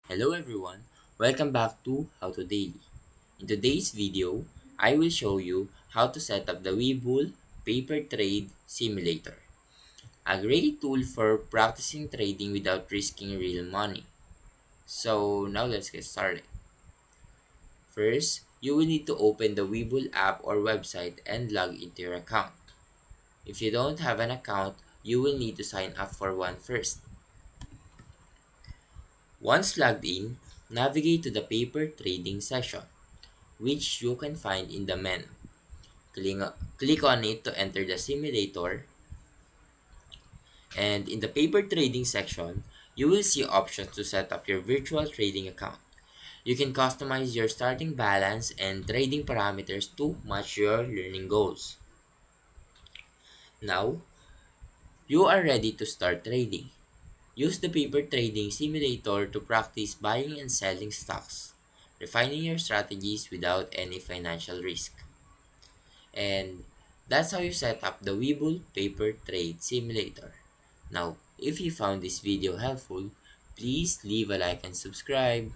Hello everyone, welcome back to How to Daily. In today's video, I will show you how to set up the Webull Paper Trade Simulator, a great tool for practicing trading without risking real money. So now let's get started. First, you will need to open the Webull app or website and log into your account. If you don't have an account, you will need to sign up for one first. Once logged in, navigate to the paper trading section, which you can find in the menu. Click on it to enter the simulator, and in the paper trading section, you will see options to set up your virtual trading account. You can customize your starting balance and trading parameters to match your learning goals. Now, you are ready to start trading. Use the paper trading simulator to practice buying and selling stocks, refining your strategies without any financial risk. And that's how you set up the Webull Paper Trade Simulator. Now, if you found this video helpful, please leave a like and subscribe.